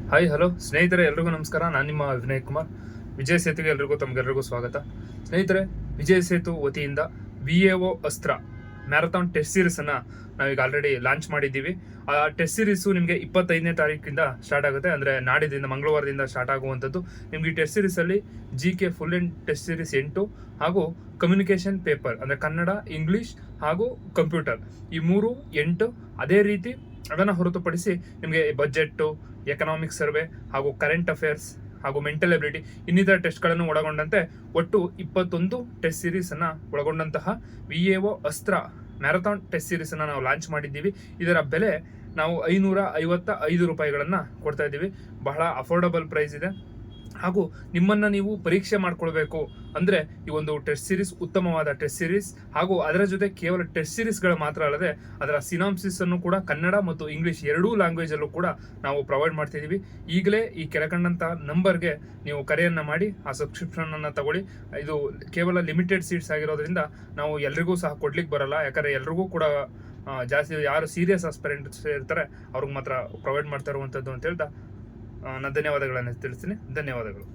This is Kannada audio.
ಹಾಯ್ ಹಲೋ ಸ್ನೇಹಿತರೆ, ಎಲ್ರಿಗೂ ನಮಸ್ಕಾರ. ನಾನು ನಿಮ್ಮ ವಿನಯ್ ಕುಮಾರ್. ವಿಜಯ್ ಸೇತುಗೆ ತಮಗೆಲ್ಲರಿಗೂ ಸ್ವಾಗತ. ಸ್ನೇಹಿತರೆ, ವಿಜಯ್ ಸೇತು ವತಿಯಿಂದ VAO ಅಸ್ತ್ರ ಮ್ಯಾರಥಾನ್ ಟೆಸ್ಟ್ ಸೀರೀಸನ್ನು ನಾವೀಗ ಆಲ್ರೆಡಿ ಲಾಂಚ್ ಮಾಡಿದ್ದೀವಿ. ಆ ಟೆಸ್ಟ್ ಸೀರೀಸು ನಿಮಗೆ 25ನೇ ತಾರೀಕಿಂದ ಸ್ಟಾರ್ಟ್ ಆಗುತ್ತೆ. ಅಂದರೆ ನಾಡಿದಿಂದ ಮಂಗಳವಾರದಿಂದ ಸ್ಟಾರ್ಟ್ ಆಗುವಂಥದ್ದು. ನಿಮಗೆ ಈ ಟೆಸ್ಟ್ ಸೀರೀಸಲ್ಲಿ GK full and test series 8 ಹಾಗೂ ಕಮ್ಯುನಿಕೇಷನ್ ಪೇಪರ್ ಅಂದರೆ ಕನ್ನಡ, ಇಂಗ್ಲೀಷ್ ಹಾಗೂ ಕಂಪ್ಯೂಟರ್ ಈ 8. ಅದೇ ರೀತಿ ಅದನ್ನು ಹೊರತುಪಡಿಸಿ ನಿಮಗೆ ಬಜೆಟ್ಟು, ಎಕನಾಮಿಕ್ ಸರ್ವೆ ಹಾಗೂ ಕರೆಂಟ್ ಅಫೇರ್ಸ್ ಹಾಗೂ ಮೆಂಟಲ್ ಎಬಿಲಿಟಿ ಇನ್ನಿತರ ಟೆಸ್ಟ್ಗಳನ್ನು ಒಳಗೊಂಡಂತೆ ಒಟ್ಟು 21 ಟೆಸ್ಟ್ ಸೀರೀಸನ್ನು ಒಳಗೊಂಡಂತಹ VAO ಅಸ್ತ್ರ ಮ್ಯಾರಥಾನ್ ಟೆಸ್ಟ್ ಸೀರೀಸನ್ನು ನಾವು ಲಾಂಚ್ ಮಾಡಿದ್ದೀವಿ. ಇದರ ಬೆಲೆ ನಾವು 555 ರೂಪಾಯಿಗಳನ್ನು ಕೊಡ್ತಾ ಇದ್ದೀವಿ. ಬಹಳ ಅಫೋರ್ಡಬಲ್ ಪ್ರೈಸ್ ಇದೆ. ಹಾಗೂ ನಿಮ್ಮನ್ನು ನೀವು ಪರೀಕ್ಷೆ ಮಾಡ್ಕೊಳ್ಬೇಕು ಅಂದರೆ ಈ ಒಂದು ಟೆಸ್ಟ್ ಸೀರೀಸ್ ಉತ್ತಮವಾದ ಟೆಸ್ಟ್ ಸೀರೀಸ್, ಹಾಗೂ ಅದರ ಜೊತೆ ಕೇವಲ ಟೆಸ್ಟ್ ಸೀರೀಸ್ಗಳು ಮಾತ್ರ ಅಲ್ಲದೆ ಅದರ ಸಿನಾಪ್ಸಿಸ್ ಅನ್ನು ಕೂಡ ಕನ್ನಡ ಮತ್ತು ಇಂಗ್ಲೀಷ್ ಎರಡೂ ಲ್ಯಾಂಗ್ವೇಜಲ್ಲೂ ಕೂಡ ನಾವು ಪ್ರೊವೈಡ್ ಮಾಡ್ತಿದ್ದೀವಿ. ಈಗಲೇ ಈ ಕೆಳಕಂಡಂಥ ನಂಬರ್ಗೆ ನೀವು ಕರೆಯನ್ನು ಮಾಡಿ ಆ ಸಬ್ಸ್ಕ್ರಿಪ್ಷನನ್ನು ತಗೊಳ್ಳಿ. ಇದು ಕೇವಲ ಲಿಮಿಟೆಡ್ ಸೀಟ್ಸ್ ಆಗಿರೋದ್ರಿಂದ ನಾವು ಎಲ್ರಿಗೂ ಸಹ ಕೊಡ್ಲಿಕ್ಕೆ ಬರಲ್ಲ. ಯಾಕಂದರೆ ಎಲ್ರಿಗೂ ಕೂಡ ಜಾಸ್ತಿ ಯಾರು ಸೀರಿಯಸ್ ಆಸ್ಪರೆಂಟ್ಸ್ ಇರ್ತಾರೆ ಅವ್ರಿಗೆ ಮಾತ್ರ ಪ್ರೊವೈಡ್ ಮಾಡ್ತಾ ಇರುವಂಥದ್ದು ಅಂತ ಹೇಳ್ತಾ ನಾನು ಧನ್ಯವಾದಗಳನ್ನು ತಿಳಿಸ್ತೀನಿ. ಧನ್ಯವಾದಗಳು.